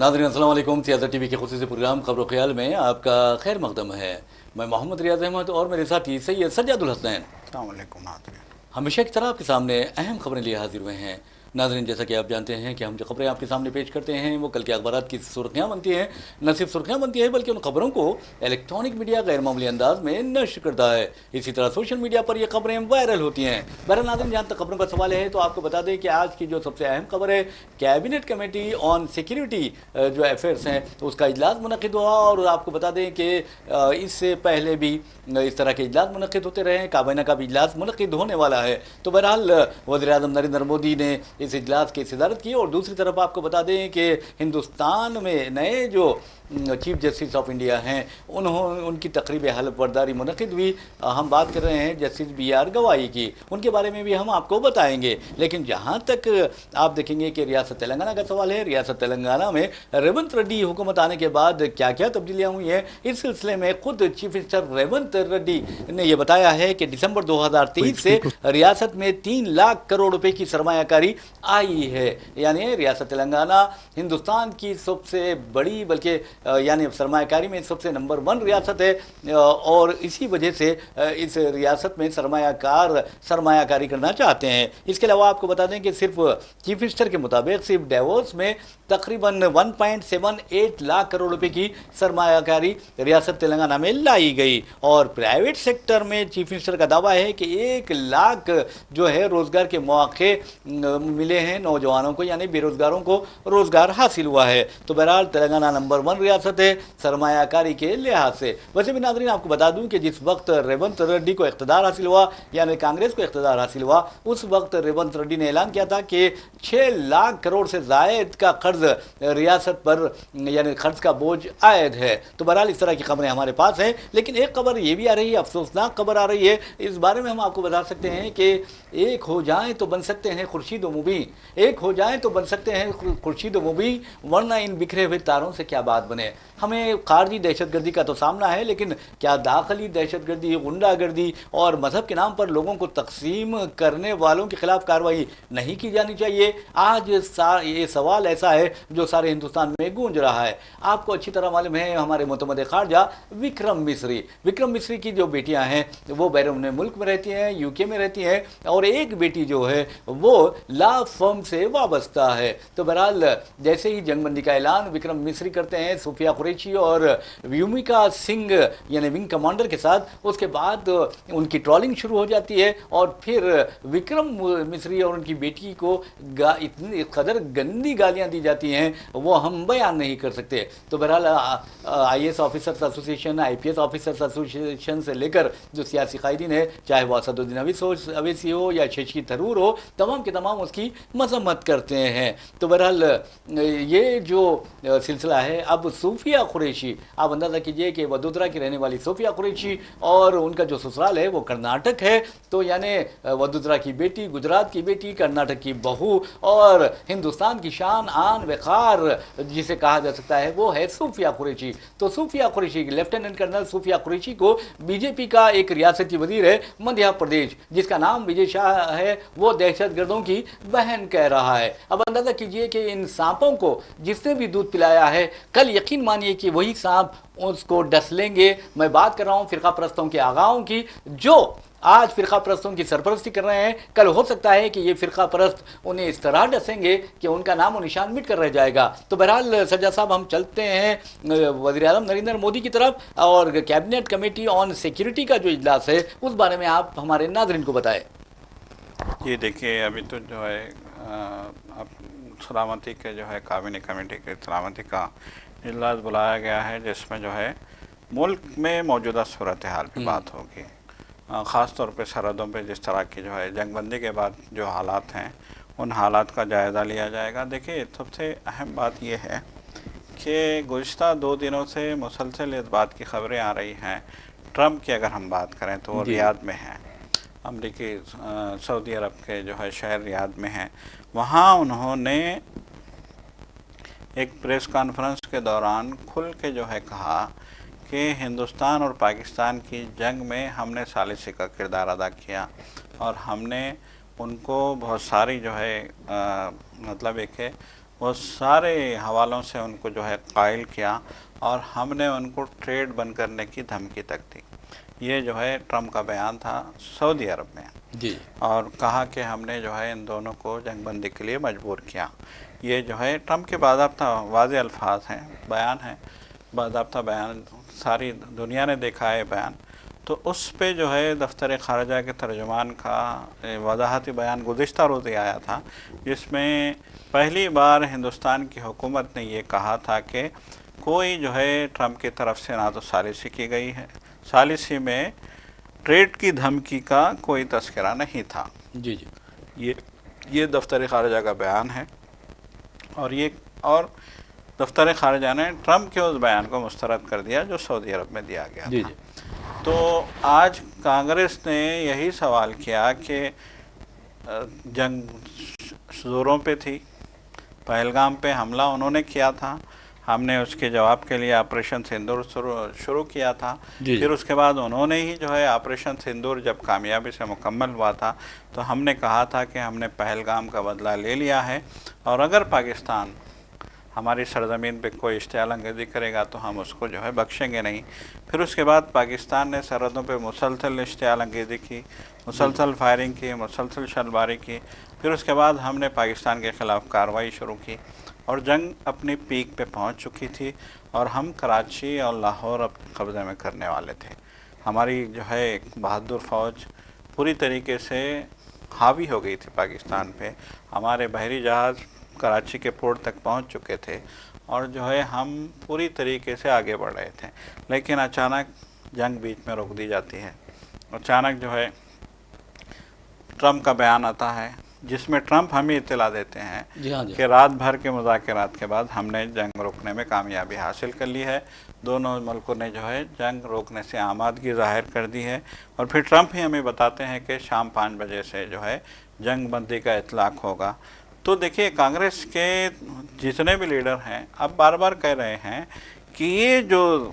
नाज़रीन अस्सलाम वालेकुम। सियासत टीवी के खुसूसी प्रोग्राम खबर ख्याल में आपका खैर मकदम है। मैं मोहम्मद रियाज अहमद और मेरे साथी सैयद सज्जादुल हसनैन अस्सलाम वालेकुम नाज़रीन। हमेशा की तरह आपके सामने अहम खबरें लिए हाजिर हुए हैं। नाज़रीन, जैसा कि आप जानते हैं कि हम जो खबरें आपके सामने पेश करते हैं वो कल के अखबारात की सुर्खियाँ बनती हैं। न सिर्फ सुर्खियाँ बनती हैं बल्कि उन खबरों को इलेक्ट्रॉनिक मीडिया गैर मामूली अंदाज में नश्र करता है। इसी तरह सोशल मीडिया पर ये खबरें वायरल होती हैं। बहरहाल नाज़रीन, जहाँ तक खबरों का सवाल है तो आपको बता दें कि आज की जो सबसे अहम खबर है, कैबिनेट कमेटी ऑन सिक्योरिटी जो अफेयर्स हैं तो उसका इजलास मुनक़िद हुआ। और आपको बता दें कि इससे पहले भी इस तरह के इजलास मुनक़िद होते रहे हैं। काबीना का भी इजलास मुनक़िद होने वाला है। तो बहरहाल वज़ीर-ए-आज़म नरेंद्र मोदी ने इस इजलास की सदारत की। और दूसरी तरफ आपको बता दें कि हिंदुस्तान में नए जो चीफ जस्टिस ऑफ इंडिया हैं उनकी तकरीब हल्फ बर्दारी मुनक़िद हुई। हम बात कर रहे हैं जस्टिस BR गवाई की, उनके बारे में भी हम आपको बताएंगे। लेकिन जहाँ तक आप देखेंगे कि रियासत तेलंगाना का सवाल है, रियासत तेलंगाना में रेवंत रेड्डी हुकूमत आने के बाद क्या क्या तब्दीलियाँ हुई हैं, इस सिलसिले में खुद चीफ मिनिस्टर रेवंत रेड्डी ने यह बताया है कि दिसंबर 2023 से रियासत में 3 लाख करोड़ रुपए की सरमायाकारी आई है। यानी रियासत तेलंगाना हिंदुस्तान की सबसे बड़ी बल्कि यानी सरमायाकारी में सबसे नंबर 1 रियासत है। और इसी वजह से इस रियासत में सरमायाकारी करना चाहते हैं। इसके अलावा आपको बता दें कि सिर्फ चीफ मिनिस्टर के मुताबिक सिर्फ डेवोस में तकरीबन 1.78 लाख करोड़ रुपए की सरमायाकारी रियासत तेलंगाना में लाई गई। और प्राइवेट सेक्टर में चीफ मिनिस्टर का दावा है कि 1 लाख जो है रोजगार के मौके मिले हैं नौजवानों को, यानी बेरोजगारों को रोजगार हासिल हुआ है। तो बहरहाल तेलंगाना नंबर 1 रियासत है सरमायाकारी के लिहाज से। वैसे भी नाज़रीन आपको बता दूं कि जिस वक्त रेवंत रेड्डी को इख्तिदार हासिल हुआ, यानी कांग्रेस को इख्तिदार हासिल हुआ, उस वक्त रेवंत रेड्डी ने ऐलान किया था कि 6 लाख करोड़ से ज़ायद का कर्ज रियासत पर यानी खर्च का बोझ आयद है। तो बहरहाल इस तरह की खबरें हमारे पास हैं। लेकिन एक खबर ये भी आ रही है, अफसोसनाक खबर आ रही है। इस बारे में हम आपको बता सकते हैं कि एक हो जाएं तो बन सकते हैं खुर्शीद व मुबीन, एक हो जाएं तो बन सकते हैं खुर्शीद व मुबीन, वरना इन बिखरे हुए तारों से क्या बात बने। हमें खारजी दहशतगर्दी का तो सामना है, लेकिन क्या दाखिली दहशतगर्दी, गुंडागर्दी और मजहब के नाम पर लोगों को तकसीम करने वालों के खिलाफ कार्रवाई नहीं की जानी चाहिए? आज ये सवाल ऐसा है जो सारे हिंदुस्तान में गूंज रहा है। आपको अच्छी तरह मालूम है हमारे मुतमद खारजा विक्रम मिस्री की जो बेटियां हैं वो बैरून मुल्क में रहती हैं, UK में रहती हैं, और एक बेटी जो है वो ला फर्म से वाबस्ता है। तो बहरहाल जैसे ही जंगबंदी का ऐलान विक्रम मिस्री करते हैं सूफिया कुरैशी और व्यूमिका सिंह यानी विंग कमांडर के साथ, उसके बाद उनकी ट्रॉलिंग शुरू हो जाती है। और फिर विक्रम मिस्री और उनकी बेटी को इतनी कदर गंदी गालियां दी जाती हैं वो हम बयान नहीं कर सकते। तो बहरहाल IAS officers association, IPS officers association से लेकर जो सियासी कायदीन है, चाहे वो असदुद्दीन अवैसी हो या शशि थरूर हो, तमाम के तमाम उसकी मजम्मत करते हैं। तो बहरहाल ये जो सिलसिला है, अब सूफिया कुरैशी, आप अंदाज़ा कीजिए कि वडोदरा की रहने वाली सूफिया कुरैशी और उनका जो ससुराल है वो कर्नाटक है। तो यानी वडोदरा की बेटी, गुजरात की बेटी, कर्नाटक की बहू और हिंदुस्तान की शान आन वक़ार जिसे कहा जा सकता है वो है सूफिया कुरैशी। तो सूफिया कुरैशी की लेफ्टिनेंट कर्नल सूफिया कुरैशी को बीजेपी का एक रियासती वजीर है मध्य प्रदेश, जिसका नाम विजय शाह है, वो दहशतगर्दों की बहन कह रहा है। अब अंदाज़ा कीजिए कि इन सांपों को जिसने भी दूध पिलाया है, कल यकीन मानिए कि वही सांप उसको डस लेंगे। मैं बात कर रहा हूँ फिरका परस्तों के आगाओं की, जो आज फिरका परस्तों की सरपरस्ती कर रहे हैं। कल हो सकता है कि ये फिरका परस्त उन्हें इस तरह डसेंगे कि उनका नाम और निशान मिट कर रह जाएगा। तो बहरहाल सज्जा साहब, हम चलते हैं वज़ीर-ए-आज़म नरेंद्र मोदी की तरफ, और कैबिनेट कमेटी ऑन सिक्योरिटी का जो इजलास है उस बारे में आप हमारे नाज़रीन को बताएं। ये देखिए, अभी तो जो है अब सलामती के जो है काबीना कमेटी के सलामती का इजलास बुलाया गया है, जिसमें जो है मुल्क में मौजूदा सूरत हाल की बात होगी। ख़ास तौर पे सरहदों पे जिस तरह की जो है जंगबंदी के बाद जो हालात हैं उन हालात का जायज़ा लिया जाएगा। देखिए, सबसे अहम बात यह है कि गुज़िश्ता 2 दिनों से मुसलसल इस बात की खबरें आ रही हैं। ट्रंप की अगर हम बात करें तो वो रियाद में हैं, अमरीकी सऊदी अरब के जो है शहर रियाद में हैं। वहाँ उन्होंने एक प्रेस कॉन्फ्रेंस के दौरान खुल के जो है कहा कि हिंदुस्तान और पाकिस्तान की जंग में हमने सालिसी का किरदार अदा किया और हमने उनको बहुत सारी जो है मतलब एक وہ سارے حوالوں سے ان کو جو ہے قائل کیا اور ہم نے ان کو ٹریڈ بند کرنے کی دھمکی تک دی۔ یہ جو ہے ٹرمپ کا بیان تھا سعودی عرب میں، جی اور کہا کہ ہم نے جو ہے ان دونوں کو جنگ بندی کے لیے مجبور کیا۔ یہ جو ہے ٹرمپ کے باضابطہ واضح الفاظ ہیں، بیان ہیں، باضابطہ بیان، ساری دنیا نے دیکھا ہے بیان۔ تو اس پہ جو ہے دفتر خارجہ کے ترجمان کا وضاحتی بیان گزشتہ روز ہی آیا تھا، جس میں پہلی بار ہندوستان کی حکومت نے یہ کہا تھا کہ کوئی جو ہے ٹرمپ کی طرف سے نہ تو ثالثی کی گئی ہے، ثالثی میں ٹریڈ کی دھمکی کا کوئی تذکرہ نہیں تھا۔ جی جی یہ دفتر خارجہ کا بیان ہے، اور دفتر خارجہ نے ٹرمپ کے اس بیان کو مسترد کر دیا جو سعودی عرب میں دیا گیا جی تھا۔ جی تو آج کانگریس نے یہی سوال کیا کہ جنگ زوروں پہ تھی، پہلگام پہ حملہ انہوں نے کیا تھا، ہم نے اس کے جواب کے لیے آپریشن سندور شروع کیا تھا، جی پھر اس کے بعد انہوں نے ہی جو ہے آپریشن سندور جب کامیابی سے مکمل ہوا تھا تو ہم نے کہا تھا کہ ہم نے پہلگام کا بدلہ لے لیا ہے، اور اگر پاکستان ہماری سرزمین پہ کوئی اشتعال انگیزی کرے گا تو ہم اس کو جو ہے بخشیں گے نہیں۔ پھر اس کے بعد پاکستان نے سرحدوں پہ مسلسل اشتعال انگیزی کی، مسلسل فائرنگ کی، مسلسل شلباری کی، پھر اس کے بعد ہم نے پاکستان کے خلاف کارروائی شروع کی، اور جنگ اپنی پیک پہ پہنچ چکی تھی، اور ہم کراچی اور لاہور اپنے قبضے میں کرنے والے تھے۔ ہماری جو ہے ایک بہادر فوج پوری طریقے سے حاوی ہو گئی تھی پاکستان پہ، ہمارے بحری جہاز کراچی کے پورٹ تک پہنچ چکے تھے، اور جو ہے ہم پوری طریقے سے آگے بڑھ رہے تھے، لیکن اچانک جنگ بیچ میں روک دی جاتی ہے۔ اچانک جو ہے ٹرمپ کا بیان آتا ہے، جس میں ٹرمپ ہمیں اطلاع دیتے ہیں جی ہاں جی کہ رات بھر کے مذاکرات کے بعد ہم نے جنگ روکنے میں کامیابی حاصل کر لی ہے، دونوں ملکوں نے جو ہے جنگ روکنے سے آمادگی ظاہر کر دی ہے، اور پھر ٹرمپ ہی ہمیں بتاتے ہیں کہ شام 5 بجے سے جو ہے جنگ بندی کا اطلاق ہوگا۔ تو دیکھیے کانگریس کے جتنے بھی لیڈر ہیں اب بار بار کہہ رہے ہیں کہ یہ جو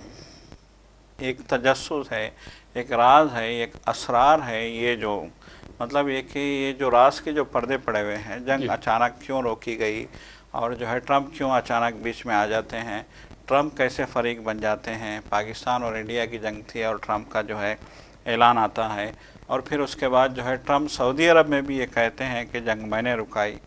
ایک تجسس ہے، ایک راز ہے، ایک اسرار ہے، یہ جو مطلب یہ کہ یہ جو راز کے جو پردے پڑے ہوئے ہیں، جنگ اچانک کیوں روکی گئی، اور جو ہے ٹرمپ کیوں اچانک بیچ میں آ جاتے ہیں، ٹرمپ کیسے فریق بن جاتے ہیں، پاکستان اور انڈیا کی جنگ تھی اور ٹرمپ کا جو ہے اعلان آتا ہے، اور پھر اس کے بعد جو ہے ٹرمپ سعودی عرب میں بھی یہ کہتے ہیں کہ جنگ میں نے رکائی،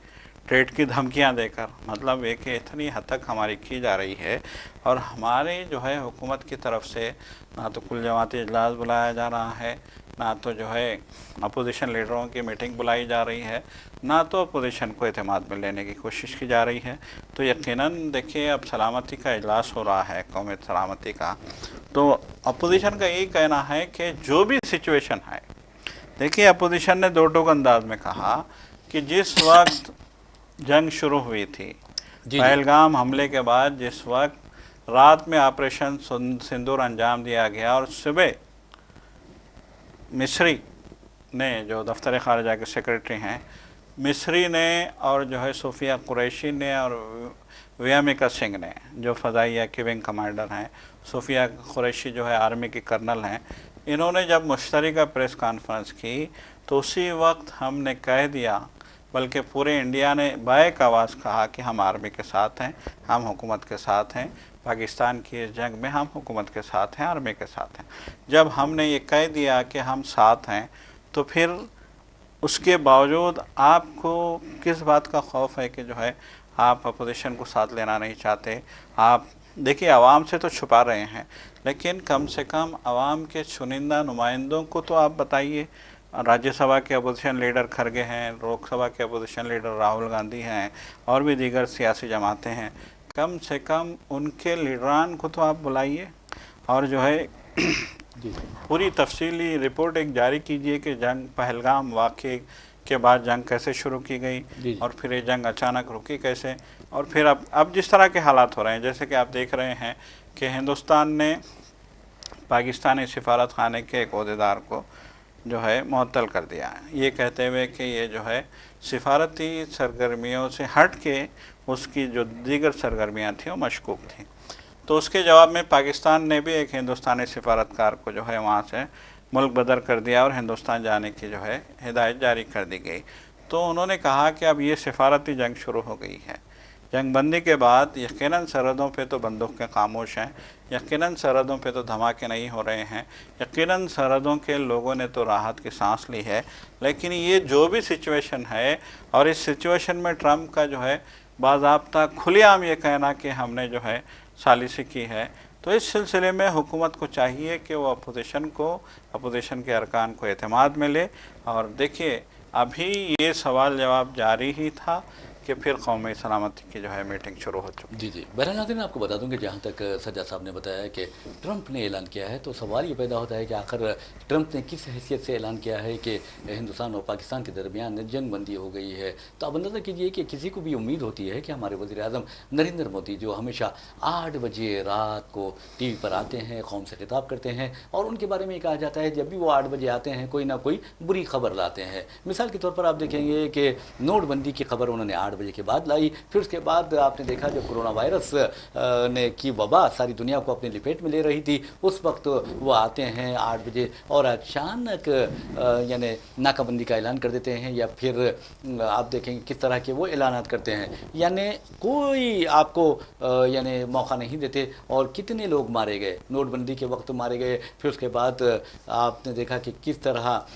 ٹریڈ کی دھمکیاں دے کر، مطلب یہ کہ اتنی حد تک ہماری کی جا رہی ہے، اور ہمارے جو ہے حکومت کی طرف سے نہ تو کل جماعتی اجلاس بلایا جا رہا ہے، نہ تو جو ہے اپوزیشن لیڈروں کی میٹنگ بلائی جا رہی ہے، نہ تو اپوزیشن کو اعتماد میں لینے کی کوشش کی جا رہی ہے۔ تو یقیناً دیکھیے اب سلامتی کا اجلاس ہو رہا ہے، قومی سلامتی کا، تو اپوزیشن کا یہی کہنا ہے کہ جو بھی سچویشن ہے، دیکھیے اپوزیشن نے دو ٹوک انداز میں کہا کہ جس وقت جنگ شروع ہوئی تھی، جی پہلگام حملے کے بعد جس وقت رات میں آپریشن سندور انجام دیا گیا، اور صبح مصری نے جو دفتر خارجہ کے سیکرٹری ہیں، مصری نے اور جو ہے صوفیہ قریشی نے اور ویامکا سنگھ نے جو فضائیہ کے ونگ کمانڈر ہیں، صوفیہ قریشی جو ہے آرمی کی کرنل ہیں، انہوں نے جب مشترکہ پریس کانفرنس کی تو اسی وقت ہم نے کہہ دیا، بلکہ پورے انڈیا نے بائیک آواز کہا کہ ہم آرمی کے ساتھ ہیں، ہم حکومت کے ساتھ ہیں، پاکستان کی اس جنگ میں ہم حکومت کے ساتھ ہیں، آرمی کے ساتھ ہیں۔ جب ہم نے یہ کہہ دیا کہ ہم ساتھ ہیں تو پھر اس کے باوجود آپ کو کس بات کا خوف ہے کہ جو ہے آپ اپوزیشن کو ساتھ لینا نہیں چاہتے؟ آپ دیکھیے عوام سے تو چھپا رہے ہیں، لیکن کم سے کم عوام کے چنندہ نمائندوں کو تو آپ بتائیے۔ راجیہ سبھا کے اپوزیشن لیڈر کھرگے ہیں، لوک سبھا کے اپوزیشن لیڈر راہل گاندھی ہیں، اور بھی دیگر سیاسی جماعتیں ہیں، کم سے کم ان کے لیڈران کو تو آپ بلائیے، اور جو ہے پوری تفصیلی رپورٹ ایک جاری کیجئے کہ جنگ پہلگام واقعے کے بعد جنگ کیسے شروع کی گئی، اور پھر یہ جنگ اچانک رکی کیسے، اور پھر اب جس طرح کے حالات ہو رہے ہیں، جیسے کہ آپ دیکھ رہے ہیں کہ ہندوستان نے پاکستانی سفارت خانے کے ایک عہدیدار کو جو ہے معطل کر دیا ہے، یہ کہتے ہوئے کہ یہ جو ہے سفارتی سرگرمیوں سے ہٹ کے اس کی جو دیگر سرگرمیاں تھیں وہ مشکوک تھیں۔ تو اس کے جواب میں پاکستان نے بھی ایک ہندوستانی سفارتکار کو جو ہے وہاں سے ملک بدر کر دیا، اور ہندوستان جانے کی جو ہے ہدایت جاری کر دی گئی۔ تو انہوں نے کہا کہ اب یہ سفارتی جنگ شروع ہو گئی ہے، जंग बंदी के बाद यकीनन सरहदों पे तो बंदूकें खामोश हैं, यकीनन सरहदों पे तो धमाके नहीं हो रहे हैं, यकीनन सरहदों के लोगों ने तो राहत की सांस ली है। लेकिन ये जो भी सिचुएशन है, और इस सिचुएशन में ट्रंप का जो है बाज़ाब्ता खुलेआम ये कहना कि हमने जो है सालिसी की है, तो इस सिलसिले में हुकूमत को चाहिए कि वो अपोजिशन के अरकान को एतमाद में ले। और देखिए अभी ये सवाल जवाब जारी ही था कि फिर कौमी सलामती की जो है मीटिंग शुरू हो चुकी। जी जी, बहरहाल नाज़रीन, आपको बता दूं कि जहाँ तक सज्जाद साहब ने बताया कि ट्रंप ने ऐलान किया है, तो सवाल ये पैदा होता है कि आखिर ट्रंप ने किस हैसियत से ऐलान किया है कि हिंदुस्तान और पाकिस्तान के दरमियान जंग बंदी हो गई है। तो आप अंदाज़ा कीजिए कि किसी को भी उम्मीद होती है कि हमारे वज़ीर-ए-आज़म नरेंद्र मोदी, जो हमेशा 8 बजे रात को टीवी पर आते हैं, कौम से खिताब करते हैं, और उनके बारे में कहा जाता है जब भी वो 8 बजे आते हैं कोई ना कोई बुरी खबर लाते हैं। मिसाल के तौर पर आप देखेंगे कि नोटबंदी की खबर उन्होंने 8 बजे के बाद लाई, फिर उसके बाद आपने देखा जब कोरोना वायरस ने की वबा सारी दुनिया को अपने लिपेट में ले रही थी, उस वक्त वो आते हैं 8 बजे और अचानक यानी नाकाबंदी का ऐलान कर देते हैं, या फिर आप देखेंगे किस तरह के वो ऐलानात करते हैं, यानी कोई आपको यानी मौका नहीं देते। और कितने लोग मारे गए, नोटबंदी के वक्त मारे गए, फिर उसके बाद आपने देखा कि किस तरह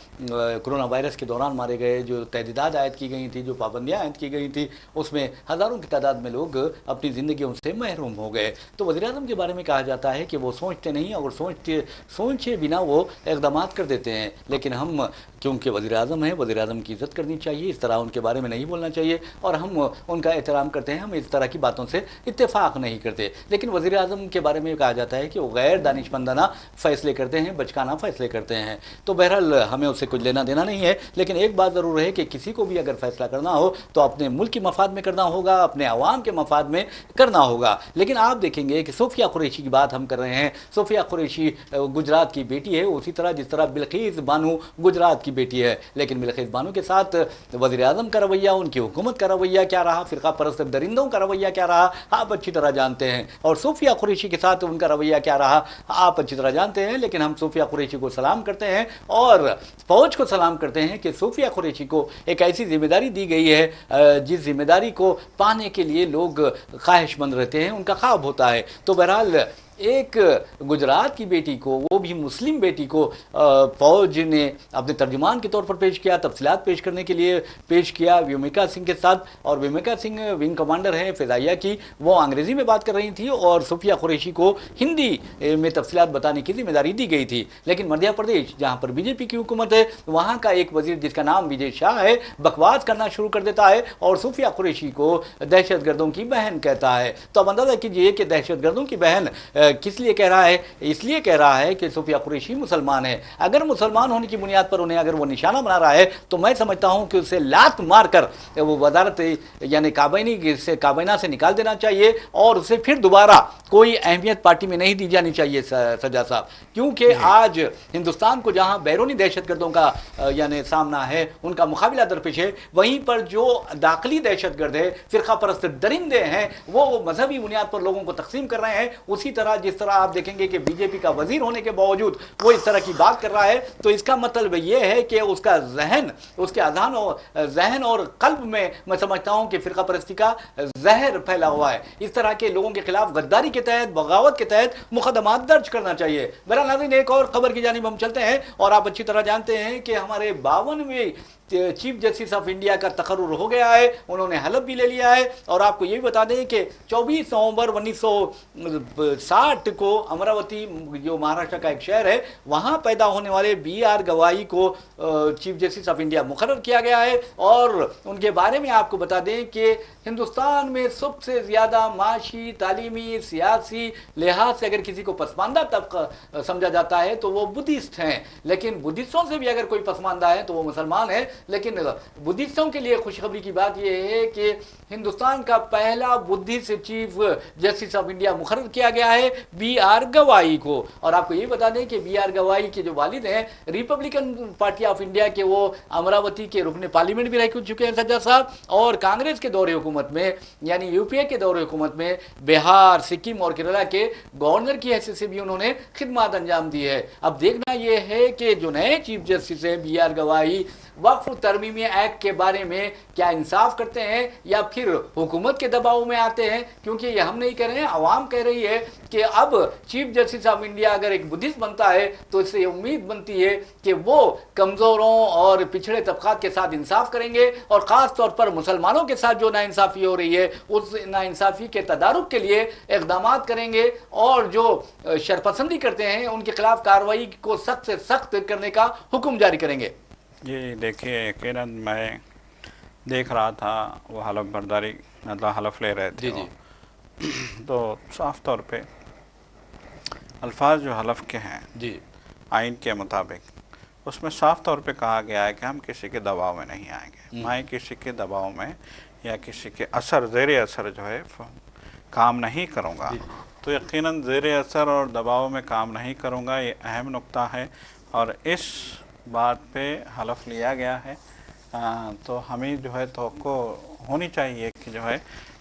कोरोना वायरस के दौरान मारे गए, जो तहदीदात आयद की गई थी, जो पाबंदियाँ आयद की गई थी, उसमें हज़ारों की तादाद में लोग अपनी ज़िंदगियों से महरूम हो गए। तो वज़ीर-ए-आज़म के बारे में कहा जाता है कि वो सोचते नहीं और सोचे बिना वो इक़दामात कर देते हैं। लेकिन हम क्योंकि वज़ीर-ए-आज़म हैं, वज़ीर-ए-आज़म की इज़्ज़त करनी चाहिए, इस तरह उनके बारे में नहीं बोलना चाहिए, और हम उनका एहतराम करते हैं, हम इस तरह की बातों से इत्तेफाक नहीं करते। लेकिन वज़ीर-ए-आज़म के बारे में कहा जाता है कि वो गैर दानिशमंदाना फ़ैसले करते हैं, बचकाना फ़ैसले करते हैं। तो बहरहाल हमें उससे कुछ लेना देना नहीं है, लेकिन एक बात ज़रूर है कि किसी को भी अगर फ़ैसला करना हो तो अपने मुल्क की मफाद में करना होगा, अपने अवाम के मफाद में करना होगा। लेकिन आप देखेंगे कि सोफिया कुरैशी की बात हम कर रहे हैं। सोफिया कुरैशी गुजरात की बेटी है, उसी तरह जिस तरह बिल्किस बानो गुजरात की बेटी है, लेकिन बिल्किस बानो के साथ वज़ीर-ए-आज़म का रवैया, उनकी हुकूमत का रवैया क्या रहा, फ़िरका परस्त दरिंदों का रवैया क्या रहा, आप अच्छी तरह जानते हैं। और सोफिया कुरैशी के साथ उनका रवैया क्या रहा, आप अच्छी तरह जानते हैं। लेकिन हम सोफिया कुरैशी को सलाम करते हैं और फ़ौज को सलाम करते हैं कि सोफिया कुरैशी को एक ऐसी जिम्मेदारी दी गई है जिस जिम्मेदारी को पाने के लिए लोग ख्वाहिशमंद रहते हैं, उनका ख्वाब होता है। तो बहरहाल एक गुजरात की बेटी को, वो भी मुस्लिम बेटी को, फ़ौज ने अपने तर्जुमान के तौर पर पेश किया, तफसीलात पेश करने के लिए पेश किया व्योमिका सिंह के साथ। और व्योमिका सिंह विंग कमांडर हैं फ़िज़ाइया की, वो अंग्रेज़ी में बात कर रही थी और सोफिया कुरैशी को हिंदी में तफसीलात बताने की जिम्मेदारी दी गई थी। लेकिन मध्य प्रदेश, जहाँ पर बीजेपी की हुकूमत है, वहाँ का एक वज़ीर जिसका नाम विजय शाह है, बकवास करना शुरू कर देता है और सोफिया कुरैशी को दहशतगर्दों की बहन कहता है। तो अब अंदाज़ा कीजिए कि दहशतगर्दों की बहन किस लिए कह रहा है, इसलिए कह रहा है कि सोफिया कुरैशी मुसलमान है। अगर मुसलमान होने की बुनियाद पर उन्हें अगर वो निशाना बना रहा है तो मैं समझता हूं कि उसे लात मार कर वो वजारत यानी काबीना से निकाल देना चाहिए और उसे फिर दोबारा कोई अहमियत पार्टी में नहीं दी जानी चाहिए सज्जाद साहब, क्योंकि आज हिंदुस्तान को जहां बैरूनी दहशतगर्दों का यानी सामना है, उनका मुकाबला दरपेश है, वहीं पर जो दाखिली दहशतगर्द है, फ़िरका परस्त दरिंदे हैं, वो मजहबी बुनियाद पर लोगों को तकसीम कर रहे हैं। उसी तरह जिस तरह आप देखेंगे कि बीजेपी का वजीर होने के बावजूद वो इस तरह की बात कर रहा है, तो इसका मतलब ये है कि उसका जहन, उसके अज़ान और जहन और कल्ब में मैं समझता हूं कि फ़िरका परस्ती का जहर फैला हुआ है। इस तरह के लोगों के खिलाफ गद्दारी के तहत, बगावत के तहत मुकदमा दर्ज करना चाहिए। बहरहाल नाज़रीन, एक और खबर की जानिब हम चलते हैं और आप अच्छी तरह जानते हैं कि हमारे 52वें चीफ जस्टिस ऑफ इंडिया का तकर्रुर हो गया है, उन्होंने हलफ भी ले लिया है। और आपको ये भी बता दें कि 24 नवंबर 1960 को अमरावती, जो महाराष्ट्र का एक शहर है, वहाँ पैदा होने वाले BR गवाई को चीफ जस्टिस ऑफ इंडिया मुकर्रर किया गया है। और उनके बारे में आपको बता दें कि हिंदुस्तान में सबसे ज़्यादा माशी, तालीमी, सियासी लिहाज से अगर किसी को पसमानदा तबका समझा जाता है तो वो बुद्धिस्ट हैं। लेकिन बुद्धिस्टों से भी अगर कोई पसमानदा है तो वो मुसलमान है। लेकिन बुद्धिस्टों के लिए खुशखबरी की बात यह है कि हिंदुस्तान का पहला Buddhist chief justice of India मुकर्रर किया गया है BR गवाई को। और आपको ये बता दें कि BR गवाई के जो वालिद हैं, रिपब्लिकन पार्टी ऑफ इंडिया के, वो अमरावती के रुकने पार्लियामेंट भी रह चुके हैं सज्जाद साहब, और कांग्रेस के दौरे हुकूमत में यानी UPA के दौरे हुकूमत में बिहार, सिक्किम और केरला के गवर्नर की हैसियत से भी उन्होंने खिदमत अंजाम दी है। अब देखना यह है कि जो नए चीफ जस्टिस हैं BR गवाई वक्फ وقف ترمیمی ایکٹ کے بارے میں کیا انصاف کرتے ہیں یا پھر حکومت کے دباؤ میں آتے ہیں؟ کیونکہ یہ ہم نہیں کہہ رہے ہیں، عوام کہہ رہی ہے کہ اب چیف جسٹس آف انڈیا اگر ایک بدھسٹ بنتا ہے تو اس سے یہ امید بنتی ہے کہ وہ کمزوروں اور پچھڑے طبقات کے ساتھ انصاف کریں گے، اور خاص طور پر مسلمانوں کے ساتھ جو ناانصافی ہو رہی ہے اس ناانصافی کے تدارک کے لیے اقدامات کریں گے، اور جو شرپسندی کرتے ہیں ان کے خلاف کارروائی کو سخت سے سخت کرنے کا حکم جاری کریں گے۔ جی دیکھیے، یقیناً میں دیکھ رہا تھا وہ حلف برداری مطلب حلف لے رہے تھے جی تو صاف طور پہ الفاظ جو حلف کے ہیں جی آئین کے مطابق اس میں صاف طور پہ کہا گیا ہے کہ ہم کسی کے دباؤ میں نہیں آئیں گے، میں کسی کے دباؤ میں یا کسی کے زیر اثر جو ہے کام نہیں کروں گا۔ تو یقیناً زیر اثر اور دباؤ میں کام نہیں کروں گا، یہ اہم نقطہ ہے، اور اس بات پہ حلف لیا گیا ہے۔ تو ہمیں جو ہے توقع ہونی چاہیے کہ جو ہے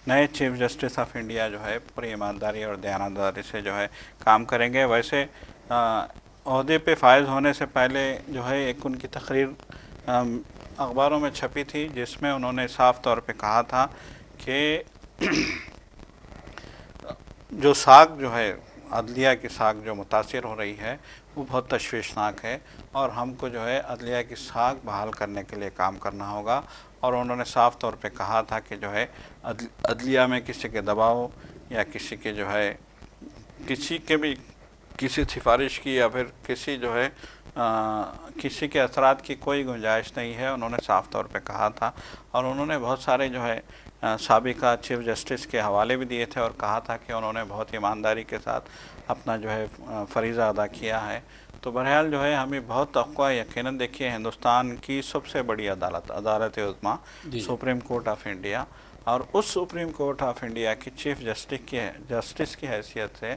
نئے چیف جسٹس آف انڈیا جو ہے پوری ایمانداری اور دیانتداری سے جو ہے کام کریں گے۔ ویسے عہدے پہ فائز ہونے سے پہلے جو ہے ایک ان کی تقریر اخباروں میں چھپی تھی جس میں انہوں نے صاف طور پہ کہا تھا کہ جو ساکھ جو ہے عدلیہ کی ساکھ جو متاثر ہو رہی ہے وہ بہت تشویشناک ہے، اور ہم کو جو ہے عدلیہ کی ساکھ بحال کرنے کے لیے کام کرنا ہوگا۔ اور انہوں نے صاف طور پہ کہا تھا کہ جو ہے عدلیہ میں کسی کے دباؤ یا کسی کے جو ہے کسی سفارش کی یا پھر کسی جو ہے کسی کے اثرات کی کوئی گنجائش نہیں ہے، انہوں نے صاف طور پہ کہا تھا۔ اور انہوں نے بہت سارے جو ہے سابقہ چیف جسٹس کے حوالے بھی دیے تھے اور کہا تھا کہ انہوں نے بہت ایمانداری کے ساتھ اپنا جو ہے فریضہ ادا کیا ہے۔ تو بہرحال جو ہے ہمیں بہت توقع ہے، یقیناً دیکھیے ہندوستان کی سب سے بڑی عدالت عظمیٰ سپریم کورٹ آف انڈیا، اور اس سپریم کورٹ آف انڈیا کی چیف جسٹس کی حیثیت سے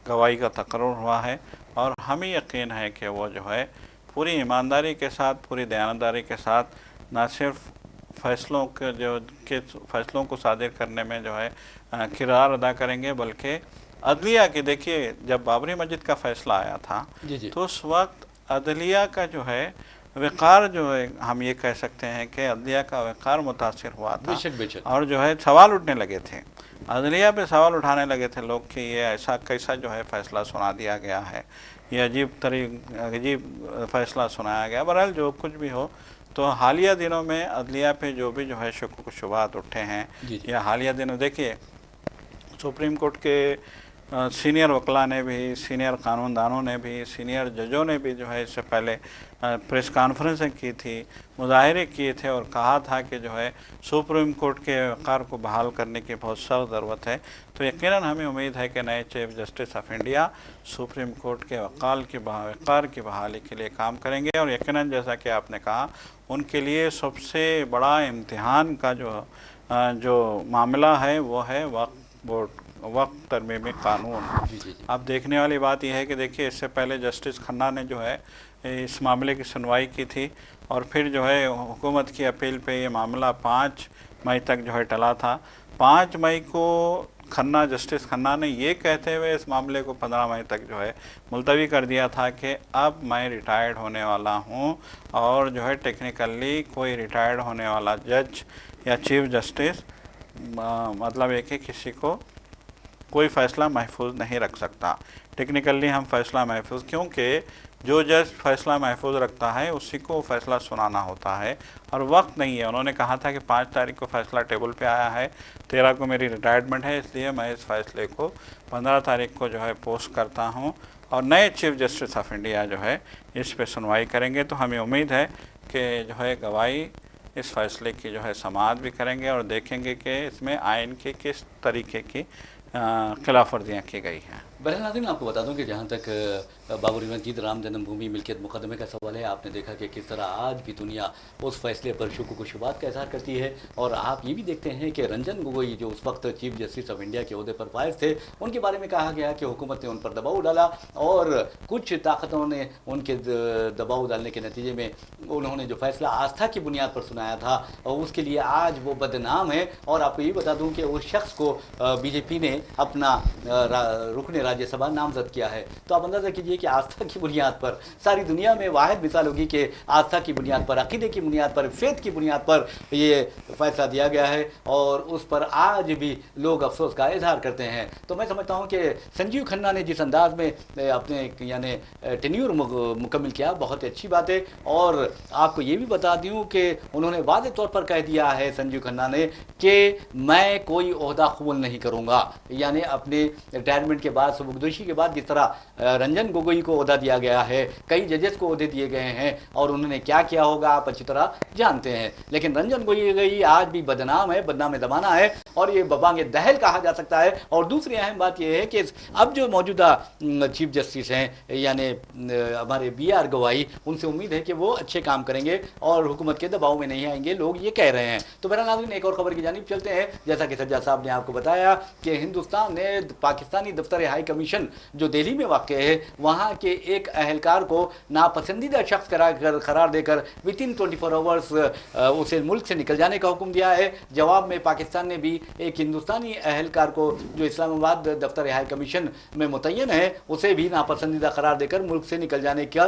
گواہی کا تقرر ہوا ہے، اور ہمیں یقین ہے کہ وہ جو ہے پوری ایمانداری کے ساتھ، پوری دیانتداری کے ساتھ نہ صرف فیصلوں کو صادر کرنے میں جو ہے کردار ادا کریں گے، بلکہ عدلیہ کی دیکھیے جب بابری مسجد کا فیصلہ آیا تھا تو اس وقت عدلیہ کا جو ہے وقار جو ہے ہم یہ کہہ سکتے ہیں کہ عدلیہ کا وقار متاثر ہوا تھا، اور جو ہے سوال اٹھنے لگے تھے، عدلیہ پہ سوال اٹھانے لگے تھے لوگ کہ یہ ایسا کیسا جو ہے فیصلہ سنا دیا گیا ہے، یہ عجیب فیصلہ سنایا گیا۔ بہرحال جو کچھ بھی ہو، تو حالیہ دنوں میں عدلیہ پہ جو بھی جو ہے شکوک و شبہات اٹھے ہیں، یا حالیہ دنوں دیکھیے سپریم کورٹ کے سینئر وکلاء نے بھی، سینئر قانون دانوں نے بھی، سینئر ججوں نے بھی جو ہے اس سے پہلے پریس کانفرنسیں کی تھی، مظاہرے کیے تھے اور کہا تھا کہ جو ہے سپریم کورٹ کے وقار کو بحال کرنے کی بہت سخت ضرورت ہے۔ تو یقیناً ہمیں امید ہے کہ نئے chief justice of India supreme court کے وقار کی بحالی کے لیے کام کریں گے، اور یقیناً جیسا کہ آپ نے کہا ان کے لیے سب سے بڑا امتحان کا جو معاملہ ہے وہ ہے وقت ترمیمی قانون۔ اب دیکھنے والی بات یہ ہے کہ دیکھیے اس سے پہلے جسٹس کھنہ نے جو ہے اس معاملے کی سنوائی کی تھی، اور پھر جو ہے حکومت کی اپیل پہ یہ معاملہ 5 مئی تک جو ہے ٹلا تھا۔ 5 مئی کو جسٹس کھنہ نے یہ کہتے ہوئے اس معاملے کو 15 مئی تک جو ہے ملتوی کر دیا تھا کہ اب میں ریٹائرڈ ہونے والا ہوں، اور جو ہے ٹیکنیکلی کوئی ریٹائرڈ ہونے والا جج یا چیف جسٹس مطلب ہے کہ کسی کو کوئی فیصلہ محفوظ نہیں رکھ سکتا۔ ٹیکنیکلی ہم فیصلہ محفوظ، کیونکہ جو جج فیصلہ محفوظ رکھتا ہے اسی کو فیصلہ سنانا ہوتا ہے، اور وقت نہیں ہے۔ انہوں نے کہا تھا کہ 5 تاریخ کو فیصلہ ٹیبل پہ آیا ہے، 13 کو میری ریٹائرمنٹ ہے، اس لیے میں اس فیصلے کو 15 تاریخ کو جو ہے پوسٹ کرتا ہوں، اور نئے چیف جسٹس آف انڈیا جو ہے اس پہ سنوائی کریں گے۔ تو ہمیں امید ہے کہ جو ہے گواہی اس فیصلے کی جو ہے سماعت بھی کریں گے، اور دیکھیں گے کہ اس میں آئین کی کس طریقے کی خلاف ورزیاں کی گئی ہیں۔ بہرحال ناظرین آپ کو بتا دوں کہ جہاں تک بابری مسجد رام جنم بھومی ملکیت مقدمے کا سوال ہے، آپ نے دیکھا کہ کس طرح آج بھی دنیا اس فیصلے پر شکوک و شبہات کا اظہار کرتی ہے، اور آپ یہ بھی دیکھتے ہیں کہ رنجن گوگوئی جو اس وقت چیف جسٹس آف انڈیا کے عہدے پر فائز تھے، ان کے بارے میں کہا گیا کہ حکومت نے ان پر دباؤ ڈالا، اور کچھ طاقتوں نے ان کے دباؤ ڈالنے کے نتیجے میں انہوں نے جو فیصلہ آستھا کی بنیاد پر سنایا تھا، اور اس کے لیے آج وہ بدنام ہے۔ اور آپ کو یہ بتا دوں کہ اس شخص کو بی جے پی نے اپنا رکن राज्य सभा नामजद किया है। तो आप अंदाज़ा कीजिए कि आस्था की बुनियाद पर सारी दुनिया में वाहिद मिसाल होगी कि आस्था की बुनियाद पर, अकीदे की बुनियाद पर, फेथ की बुनियाद पर ये फैसला दिया गया है और उस पर आज भी लोग अफसोस का इजहार करते हैं। तो मैं समझता हूँ कि संजीव खन्ना ने जिस अंदाज में अपने यानी टेन्यूर मुकम्मल किया, बहुत ही अच्छी बात है। और आपको ये भी बता दूं कि उन्होंने वादे तौर पर कह दिया है संजीव खन्ना ने कि मैं कोई ओहदा कबूल नहीं करूंगा। यानी अपने रिटायरमेंट के बाद, सुबुकदोशी के बाद जिस तरह रंजन गोगोई को ओहदा दिया गया है, कई जजेस को ओहदे दिए गए हैं और उन्होंने क्या किया होगा आप अच्छी तरह जानते हैं। लेकिन रंजन गोगोई आज भी बदनाम है, बदनाम ज़माना है और ये बबांगे दहल कहा जा सकता है। और दूसरी अहम बात यह है कि अब जो मौजूदा चीफ जस्टिस हैं यानी हमारे BR गवाई, उनसे उम्मीद है कि वो अच्छे काम करेंगे और हुकूमत के दबाव में नहीं आएंगे, लोग ये कह रहे हैं। तो बहरहाल नाज़रीन, एक और खबर की जानिब चलते हैं। जैसा कि सज्जाद साहब ने आपको बताया कि हिंदुस्तान ने पाकिस्तानी दफ्तर हाई कमीशन जो दिल्ली में वाक़ है, वहाँ के एक अहलकार को नापसंदीदा शख्स करार देकर विदिन 24 आवर्स उसे मुल्क से निकल जाने का हुक्म दिया है। जवाब में पाकिस्तान ने भी एक हिंदुस्तानी अहलकार को जो इस्लामाबाद दफ्तर हाई कमीशन में मुतय्यन है, उसे भी नापसंदीदा करार देकर मुल्क से निकल जाने का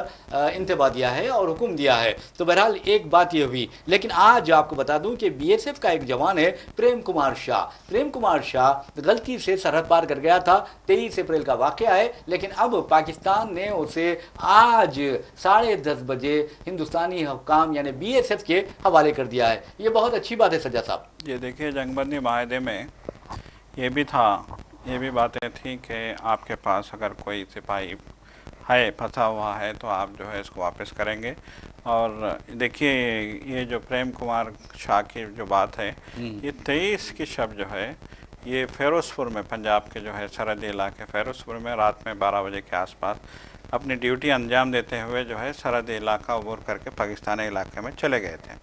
इंतबा दिया है और हुक्म दिया है। तो बहरहाल एक बात ये हुई। लेकिन आज आपको बता दूं कि BSF का एक जवान है प्रेम कुमार शाह गलती से सरहद पार कर गया था। 23 अप्रैल का वाक़या है, लेकिन अब पाकिस्तान ने उसे आज 10:30 बजे हिंदुस्तानी हुक्काम यानी BSF के हवाले कर दिया है। ये बहुत अच्छी बात है सज्जा साहब। ये देखिए, जंगबंदी माहदे में ये भी था, ये भी बातें थी कि आपके पास अगर कोई सिपाही है, फंसा हुआ है, तो आप जो है इसको वापस करेंगे। और देखिए, ये जो प्रेम कुमार शाह की जो बात है, ये 23 की शब जो है ये फ़िरोज़पुर में, पंजाब के जो है सरहदी इलाके फ़िरोज़पुर में रात में 12 बजे के आसपास अपनी ड्यूटी अंजाम देते हुए जो है सरहदी इलाका अबूर करके पाकिस्तानी इलाके में चले गए थे।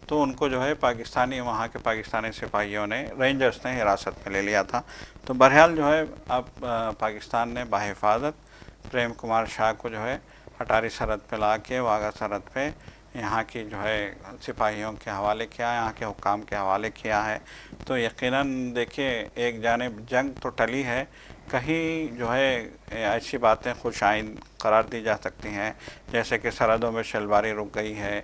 तो उनको जो है वहाँ के पाकिस्तानी सिपाहियों ने, रेंजर्स ने हिरासत में ले लिया था। तो बहरहाल जो है अब पाकिस्तान ने बाहिफाजत प्रेम कुमार शाह को जो है अटारी सरहद पे ला के, वाघा सरहद पे यहाँ की जो है सिपाहियों के हवाले किया है, यहाँ के हुक्काम के हवाले किया है। तो यकीनन देखिए, एक जानिब जंग तो टली है, कहीं जो है ऐसी बातें खुशाइन करार दी जा सकती हैं जैसे कि सरहदों में शलबारी रुक गई है,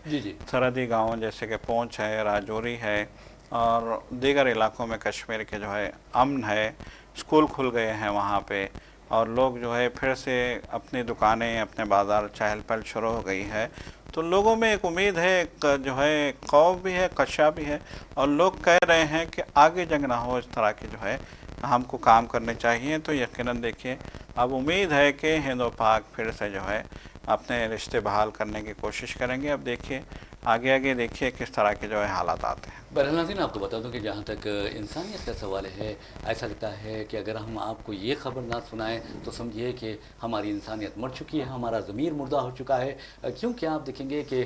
सरहदी गाँव जैसे कि पोंछ है, राजौरी है और दीगर इलाकों में कश्मीर के जो है अमन है, स्कूल खुल गए हैं वहाँ पे और लोग जो है फिर से अपनी दुकानें, अपने बाज़ार चहल पहल शुरू हो गई है। तो लोगों में एक उम्मीद है, जो है खौफ भी है, खदशा भी है और लोग कह रहे हैं कि आगे जंग ना हो, इस तरह की जो है हमको काम करने चाहिए। तो यकीनन देखिए, अब उम्मीद है कि हिंद और पाक फिर से जो है अपने रिश्ते बहाल करने की कोशिश करेंगे। अब देखिए आगे देखिए किस तरह के जो है हालात आते हैं। बहरहाल नाज़रीन, आपको बता दूं कि जहाँ तक इंसानियत का सवाल है, ऐसा लगता है कि अगर हम आपको ये खबर ना सुनाएं तो समझिए कि हमारी इंसानियत मर चुकी है, हमारा ज़मीर मुर्दा हो चुका है। क्योंकि आप देखेंगे कि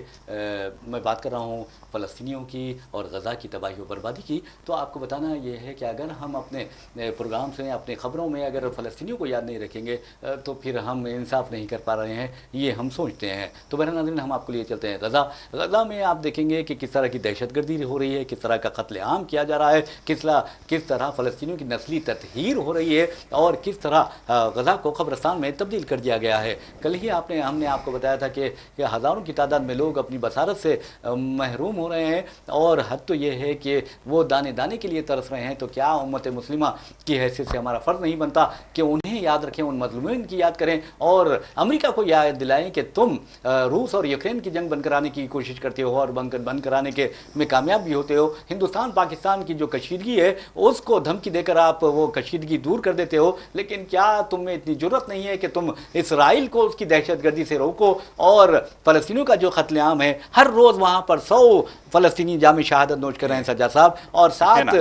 मैं बात कर रहा हूँ फ़लस्तीनियों की और गज़ा की तबाही और बर्बादी की। तो आपको बताना ये है कि अगर हम अपने प्रोग्राम से, अपने ख़बरों में अगर फ़लस्तीनियों को याद नहीं रखेंगे तो फिर हम इंसाफ नहीं कर पा रहे हैं, ये हम सोचते हैं। तो बहरहाल नाज़रीन, हम आपको लिए चलते हैं गज़ा में। आप देखेंगे कि किस तरह की दहशतगर्दी हो रही है, किस तरह का कत्लेआम किया जा रहा है, किस तरह फ़लस्तीनियों की नस्ली तत्हीर हो रही है और किस तरह गज़ा को कब्रिस्तान में तब्दील कर दिया गया है। कल ही हमने आपको बताया था कि हज़ारों की तादाद में लोग अपनी बसारत से महरूम हो रहे हैं और हद तो ये है कि वो दाने दाने के लिए तरस रहे हैं। तो क्या उम्मत मुस्लिमा की हैसियत से हमारा फ़र्ज़ नहीं बनता कि उन्हें याद रखें, उन मज़लूमीन की याद करें और अमेरिका को याद दिलाएं कि तुम रूस और यूक्रेन की जंग बंद कराने की कोशिश करते हो और बंद कराने के में कामयाब भी होते हो। हिंदुस्तान पाकिस्तान की जो कशीदगी है उसको धमकी देकर आप वो कशीदगी दूर कर देते हो। लेकिन क्या तुम में इतनी ज़रूरत नहीं है कि तुम इसराइल को उसकी दहशतगर्दी से रोको? और फ़लस्तीनियों का जो कत्लेआम है, हर रोज़ वहाँ पर 100 फ़लस्तीनी जामे शहादत नोश कर रहे हैं सज्जा साहब। और 7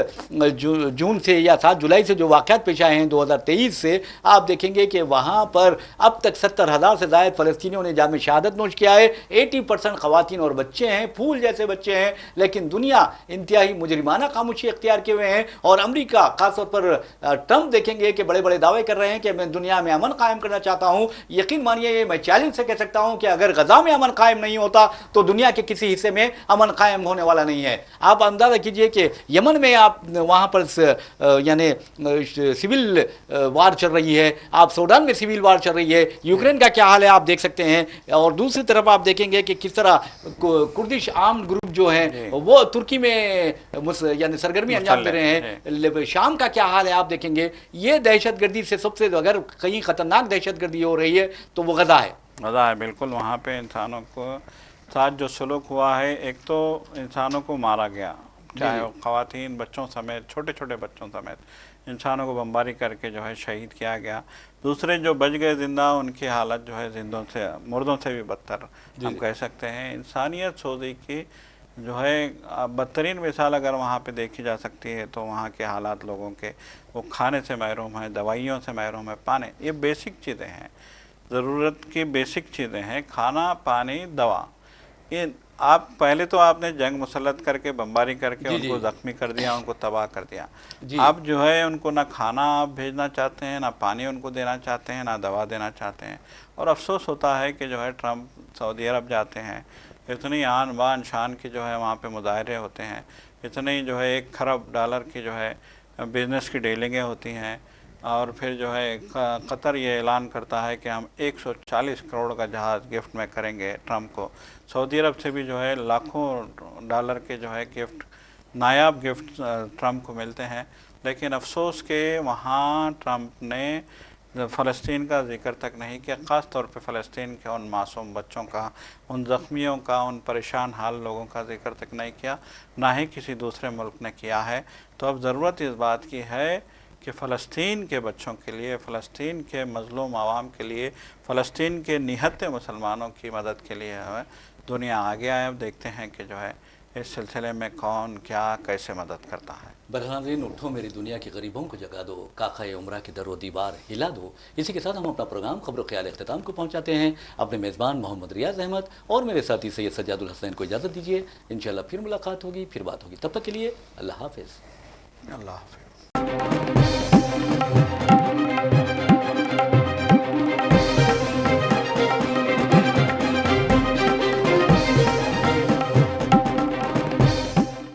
जून से या 7 जुलाई से जो वाक़यात पेश आए हैं 2023 से, आप देखेंगे कि वहाँ पर अब तक 70,000 से ज़ायद फ़लस्तीनियों ने जामे शहादत नोश किया है। 80% ख़वातीन और बच्चे हैं, फूल जैसे बच्चे हैं। लेकिन दुनिया इंतहाई मुजरिमाना खामोशी इख्तियार किए हुए हैं। और अमेरिका, खासतौर पर ट्रंप देखेंगे कि बड़े बड़े दावे कर रहे हैं कि मैं दुनिया में अमन कायम करना चाहता हूँ। यकीन मानिए, मैं चैलेंज से कह सकता हूँ कि अगर गज़ा में अमन कायम नहीं होता तो दुनिया के किसी हिस्से में अमन कायम جنگ ہونے والا نہیں ہے. آپ اندازہ کیجئے کہ یمن میں آپ وہاں پر یعنی سول وار چل رہی ہے, آپ سوڈان میں سول وار چل رہی ہے, یوکرین کا کیا حال ہے آپ دیکھ سکتے ہیں, اور دوسری طرف آپ دیکھیں گے کہ کس طرح کردش آرمڈ گروپ جو ہیں وہ ترکی میں یعنی سرگرمی انجام دے رہے ہیں. شام کا کیا حال ہے آپ دیکھیں گے. یہ دہشت گردی سے سب سے اگر کہیں خطرناک دہشت گردی ہو رہی ہے تو وہ غزہ ہے. غزہ ہے بالکل. وہاں پہ انسانوں کو ساتھ جو سلوک ہوا ہے, ایک تو انسانوں کو مارا گیا, چاہے وہ خواتین, بچوں سمیت, چھوٹے چھوٹے بچوں سمیت انسانوں کو بمباری کر کے جو ہے شہید کیا گیا. دوسرے جو بچ گئے زندہ, ان کی حالت جو ہے زندوں سے, مردوں سے بھی بدتر ہم کہہ سکتے ہیں. انسانیت سوزی کی جو ہے بدترین مثال اگر وہاں پہ دیکھی جا سکتی ہے تو وہاں کے حالات لوگوں کے, وہ کھانے سے محروم ہیں, دوائیوں سے محروم ہیں, پانی, یہ بیسک چیزیں ہیں, ضرورت کی بیسک چیزیں ہیں, کھانا, پانی, دوا. یہ آپ پہلے تو آپ نے جنگ مسلط کر کے, بمباری کر کے ان کو زخمی کر دیا, ان کو تباہ کر دیا. آپ جو ہے ان کو نہ کھانا آپ بھیجنا چاہتے ہیں, نہ پانی ان کو دینا چاہتے ہیں, نہ دوا دینا چاہتے ہیں. اور افسوس ہوتا ہے کہ جو ہے ٹرمپ سعودی عرب جاتے ہیں, اتنی آن بان شان کی جو ہے وہاں پہ مظاہرے ہوتے ہیں, اتنی جو ہے $1 کھرب کی جو ہے بزنس کی ڈیلنگیں ہوتی ہیں, اور پھر جو ہے قطر یہ اعلان کرتا ہے کہ ہم 140 کروڑ کا جہاز گفٹ میں کریں گے ٹرمپ کو. سعودی عرب سے بھی جو ہے لاکھوں ڈالر کے جو ہے گفٹ, نایاب گفٹ ٹرمپ کو ملتے ہیں. لیکن افسوس کہ وہاں ٹرمپ نے فلسطین کا ذکر تک نہیں کیا, خاص طور پہ فلسطین کے ان معصوم بچوں کا, ان زخمیوں کا, ان پریشان حال لوگوں کا ذکر تک نہیں کیا, نہ ہی کسی دوسرے ملک نے کیا ہے. تو اب ضرورت اس بات کی ہے کہ فلسطین کے بچوں کے لیے, فلسطین کے مظلوم عوام کے لیے, فلسطین کے نہتے مسلمانوں کی مدد کے لیے ہمیں دنیا آگے آئے. اب دیکھتے ہیں کہ جو ہے اس سلسلے میں کون کیا کیسے مدد کرتا ہے. برہناظرین, اٹھو میری دنیا کے غریبوں کو جگا دو, کاخائے عمرہ کی در و دیوار ہلا دو. اسی کے ساتھ ہم اپنا پروگرام خبر و خیال اختتام کو پہنچاتے ہیں. اپنے میزبان محمد ریاض احمد اور میرے ساتھی سید سجاد الحسین کو اجازت دیجیے. انشاءاللہ پھر ملاقات ہوگی, پھر بات ہوگی. تب تک کے لیے اللہ حافظ. اللہ حافظ.